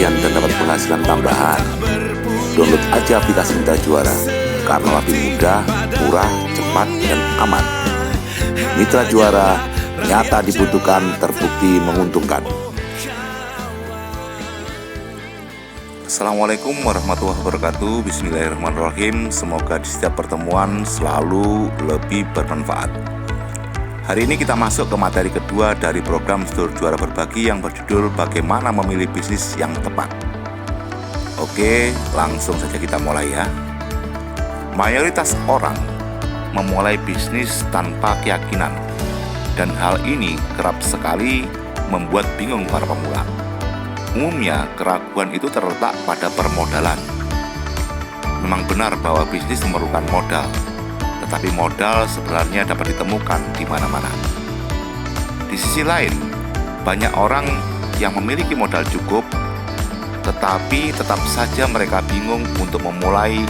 kebahagiaan dan dapat penghasilan tambahan. Download aja aplikasi Mitra Juara karena lebih mudah, murah, cepat, dan aman. Mitra Juara nyata dibutuhkan, terbukti menguntungkan. Assalamualaikum warahmatullahi wabarakatuh. Bismillahirrahmanirrahim. Semoga di setiap pertemuan selalu lebih bermanfaat. Hari ini kita masuk ke materi kedua dari program Sedulur Juara Berbagi yang berjudul Bagaimana Memilih Bisnis yang Tepat. Oke, langsung saja kita mulai ya. Mayoritas orang memulai bisnis tanpa keyakinan, dan hal ini kerap sekali membuat bingung para pemula. Umumnya, keraguan itu terletak pada permodalan. Memang benar bahwa bisnis memerlukan modal, tetapi modal sebenarnya dapat ditemukan di mana-mana. Di sisi lain, banyak orang yang memiliki modal cukup, tetapi tetap saja mereka bingung untuk memulai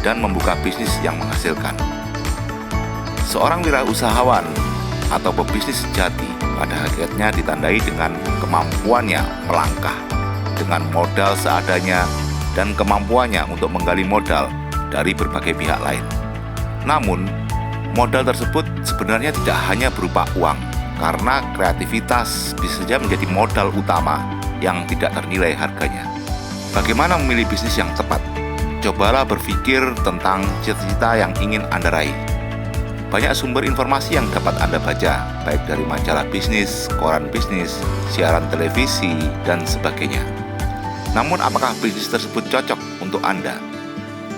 dan membuka bisnis yang menghasilkan. Seorang wirausahawan atau pebisnis sejati pada hakikatnya ditandai dengan kemampuannya melangkah dengan modal seadanya dan kemampuannya untuk menggali modal dari berbagai pihak lain. Namun, modal tersebut sebenarnya tidak hanya berupa uang, karena kreativitas bisa saja menjadi modal utama yang tidak ternilai harganya. Bagaimana memilih bisnis yang tepat? Cobalah berpikir tentang cita-cita yang ingin Anda raih. Banyak sumber informasi yang dapat Anda baca, baik dari majalah bisnis, koran bisnis, siaran televisi, dan sebagainya. Namun, apakah bisnis tersebut cocok untuk Anda?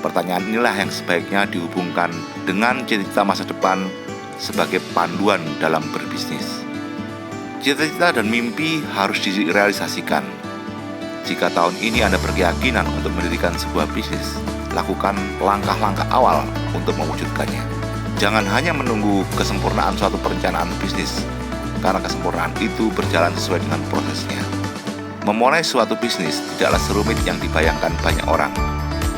Pertanyaan inilah yang sebaiknya dihubungkan dengan cita-cita masa depan sebagai panduan dalam berbisnis. Cita-cita dan mimpi harus direalisasikan. Jika tahun ini Anda berkeyakinan untuk mendirikan sebuah bisnis, lakukan langkah-langkah awal untuk mewujudkannya. Jangan hanya menunggu kesempurnaan suatu perencanaan bisnis, karena kesempurnaan itu berjalan sesuai dengan prosesnya. Memulai suatu bisnis tidaklah serumit yang dibayangkan banyak orang,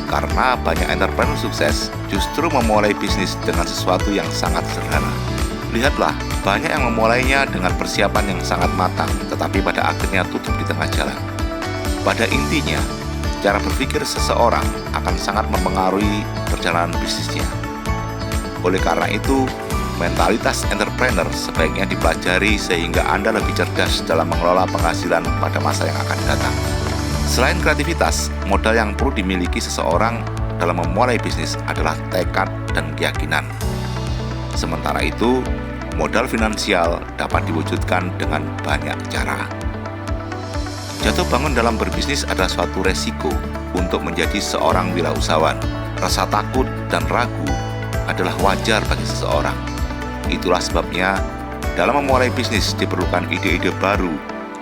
karena banyak entrepreneur sukses justru memulai bisnis dengan sesuatu yang sangat sederhana. Lihatlah, banyak yang memulainya dengan persiapan yang sangat matang, tetapi pada akhirnya tutup di tengah jalan. Pada intinya, cara berpikir seseorang akan sangat mempengaruhi perjalanan bisnisnya. Oleh karena itu, mentalitas entrepreneur sebaiknya dipelajari sehingga Anda lebih cerdas dalam mengelola penghasilan pada masa yang akan datang. Selain kreativitas, modal yang perlu dimiliki seseorang dalam memulai bisnis adalah tekad dan keyakinan. Sementara itu, modal finansial dapat diwujudkan dengan banyak cara. Jatuh bangun dalam berbisnis adalah suatu resiko untuk menjadi seorang wirausahawan. Rasa takut dan ragu adalah wajar bagi seseorang. Itulah sebabnya, dalam memulai bisnis diperlukan ide-ide baru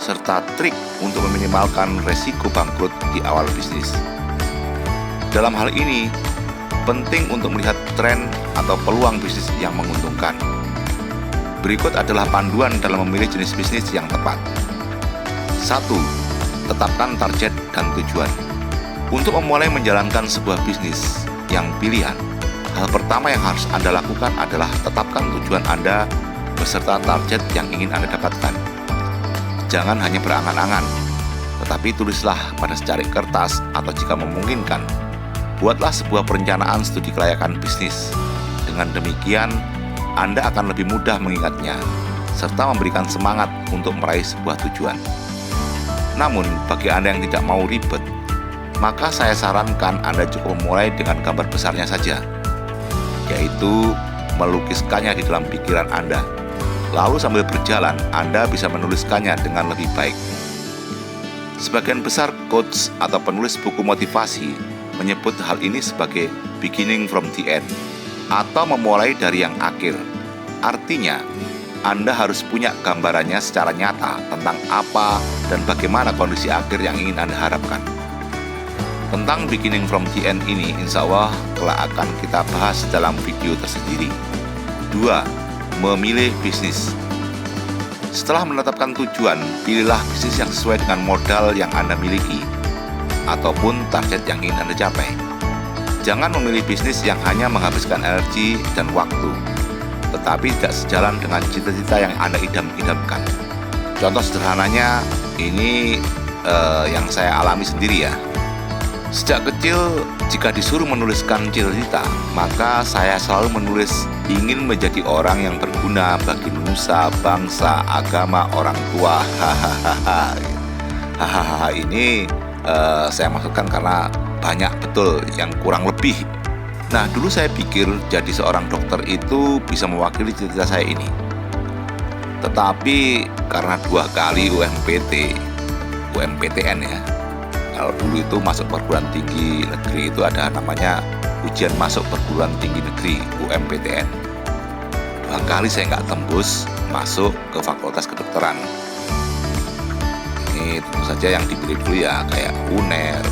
serta trik untuk meminimalkan resiko bangkrut di awal bisnis. Dalam hal ini, penting untuk melihat tren atau peluang bisnis yang menguntungkan. Berikut adalah panduan dalam memilih jenis bisnis yang tepat. 1. Tetapkan target dan tujuan. Untuk memulai menjalankan sebuah bisnis yang pilihan, hal pertama yang harus Anda lakukan adalah tetapkan tujuan Anda beserta target yang ingin Anda dapatkan. Jangan hanya berangan-angan, tetapi tulislah pada secari kertas atau jika memungkinkan, buatlah sebuah perencanaan studi kelayakan bisnis. Dengan demikian, Anda akan lebih mudah mengingatnya, serta memberikan semangat untuk meraih sebuah tujuan. Namun, bagi Anda yang tidak mau ribet, maka saya sarankan Anda cukup memulai dengan gambar besarnya saja, yaitu melukiskannya di dalam pikiran Anda. Lalu sambil berjalan, Anda bisa menuliskannya dengan lebih baik. Sebagian besar coach atau penulis buku motivasi menyebut hal ini sebagai beginning from the end, atau memulai dari yang akhir. Artinya, Anda harus punya gambarannya secara nyata tentang apa dan bagaimana kondisi akhir yang ingin Anda harapkan. Tentang beginning from the end ini, insya Allah kelak akan kita bahas dalam video tersendiri. 2. Memilih bisnis. Setelah menetapkan tujuan, pilihlah bisnis yang sesuai dengan modal yang Anda miliki ataupun target yang ingin Anda capai. Jangan memilih bisnis yang hanya menghabiskan energi dan waktu, tetapi tidak sejalan dengan cita-cita yang Anda idam-idamkan. Contoh sederhananya, ini yang saya alami sendiri ya. Sejak kecil, jika disuruh menuliskan cita-cita, maka saya selalu menulis ingin menjadi orang yang berguna bagi nusa, bangsa, agama, orang tua. Hahaha. Ini saya maksudkan karena banyak betul yang kurang lebih. Nah, dulu saya pikir jadi seorang dokter itu bisa mewakili cita-cita saya ini. Tetapi karena 2 kali UMPTN ya. Kalau dulu itu masuk perguruan tinggi negeri itu ada namanya ujian masuk perguruan tinggi negeri UMPTN. 2 kali saya nggak tembus masuk ke fakultas kedokteran. Ini tentu saja yang dipilih dulu ya kayak UNER,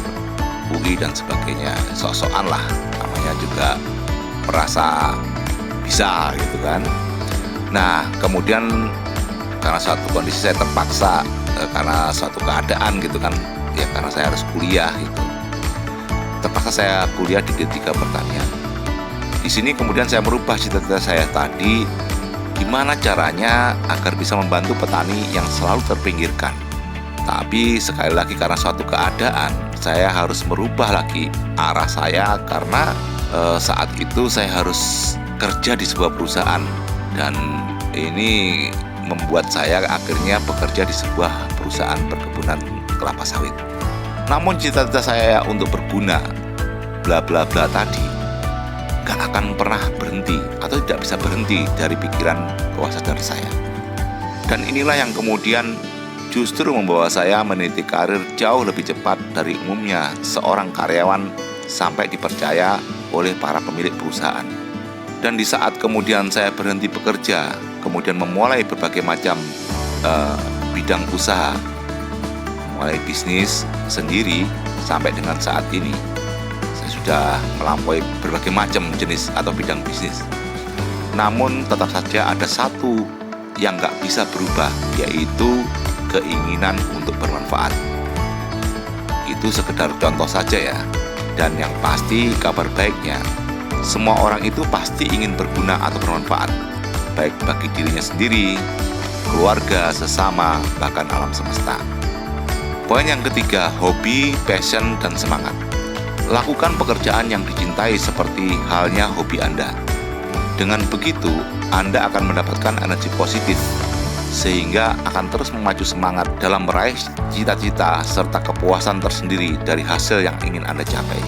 UI dan sebagainya. Sok-sokan lah, namanya juga merasa bisa gitu kan. Nah, kemudian karena suatu kondisi saya terpaksa, karena suatu keadaan gitu kan, ya karena saya harus kuliah gitu. Terpaksa saya kuliah di D3 Pertanian. Di sini kemudian saya merubah cita-cita saya tadi, gimana caranya agar bisa membantu petani yang selalu terpinggirkan. Tapi sekali lagi karena suatu keadaan, saya harus merubah lagi arah saya karena saat itu saya harus kerja di sebuah perusahaan dan ini membuat saya akhirnya bekerja di sebuah perusahaan perkebunan kelapa sawit. Namun cita-cita saya untuk berguna bla bla bla tadi gak akan pernah berhenti atau tidak bisa berhenti dari pikiran bawah sadar saya. Dan inilah yang kemudian justru membawa saya meniti karir jauh lebih cepat dari umumnya seorang karyawan sampai dipercaya oleh para pemilik perusahaan. Dan di saat kemudian saya berhenti bekerja, kemudian memulai berbagai macam bidang usaha, mulai bisnis sendiri sampai dengan saat ini, saya sudah melampaui berbagai macam jenis atau bidang bisnis. Namun tetap saja ada satu yang gak bisa berubah, yaitu keinginan untuk bermanfaat. Itu sekedar contoh saja ya. Dan yang pasti kabar baiknya, semua orang itu pasti ingin berguna atau bermanfaat, baik bagi dirinya sendiri, keluarga, sesama, bahkan alam semesta. Poin yang ketiga, hobi, passion, dan semangat. Lakukan pekerjaan yang dicintai seperti halnya hobi Anda. Dengan begitu, Anda akan mendapatkan energi positif, sehingga akan terus memacu semangat dalam meraih cita-cita serta kepuasan tersendiri dari hasil yang ingin Anda capai.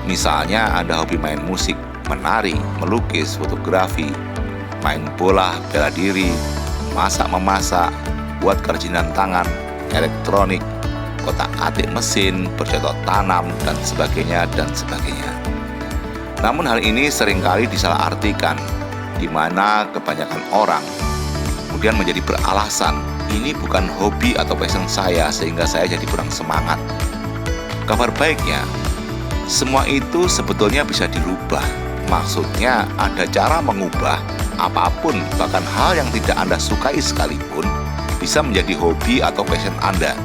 Misalnya Anda hobi main musik, menari, melukis, fotografi, main bola, bela diri, masak-memasak, buat kerajinan tangan, elektronik, kotak-atik mesin, bercocok tanam, dan sebagainya, dan sebagainya. Namun hal ini seringkali disalahartikan, di mana kebanyakan orang kemudian menjadi beralasan, ini bukan hobi atau passion saya sehingga saya jadi kurang semangat. Kabar baiknya, semua itu sebetulnya bisa dirubah. Maksudnya ada cara mengubah apapun, bahkan hal yang tidak Anda sukai sekalipun, bisa menjadi hobi atau passion Anda.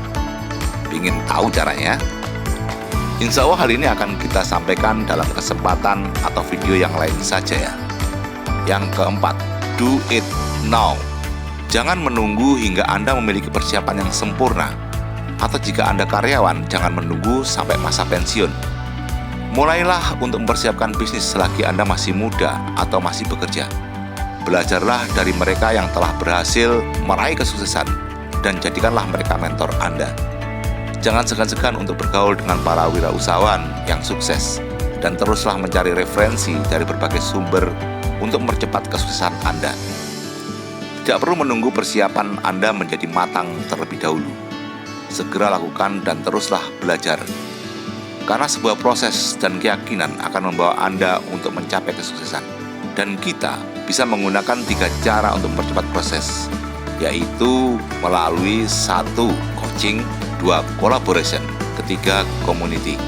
Ingin tahu caranya? Insya Allah hal ini akan kita sampaikan dalam kesempatan atau video yang lain saja ya. Yang keempat, do it now. Jangan menunggu hingga Anda memiliki persiapan yang sempurna. Atau jika Anda karyawan, jangan menunggu sampai masa pensiun. Mulailah untuk mempersiapkan bisnis selagi Anda masih muda atau masih bekerja. Belajarlah dari mereka yang telah berhasil meraih kesuksesan dan jadikanlah mereka mentor Anda. Jangan segan-segan untuk bergaul dengan para wirausahawan yang sukses dan teruslah mencari referensi dari berbagai sumber untuk mempercepat kesuksesan Anda. Tidak perlu menunggu persiapan Anda menjadi matang terlebih dahulu. Segera lakukan dan teruslah belajar. Karena sebuah proses dan keyakinan akan membawa Anda untuk mencapai kesuksesan. Dan kita bisa menggunakan 3 cara untuk mempercepat proses, yaitu melalui 1. Coaching, 2. Collaboration, 3. Community.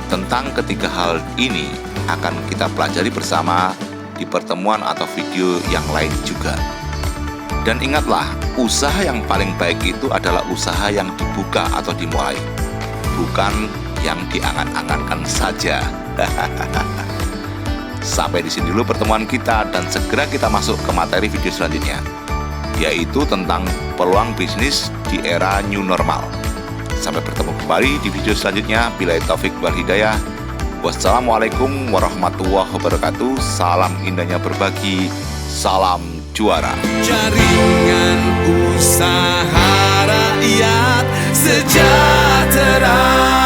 Tentang ketiga hal ini akan kita pelajari bersama di pertemuan atau video yang lain juga. Dan ingatlah, usaha yang paling baik itu adalah usaha yang dibuka atau dimulai, bukan yang diangan-angankan saja. Sampai di sini dulu pertemuan kita dan segera kita masuk ke materi video selanjutnya, yaitu tentang peluang bisnis di era new normal. Sampai bertemu kembali di video selanjutnya. Billahi taufik wal hidayah. Wassalamualaikum warahmatullahi wabarakatuh. Salam indahnya berbagi. Salam juara. Jaringan usaha rakyat sejahtera.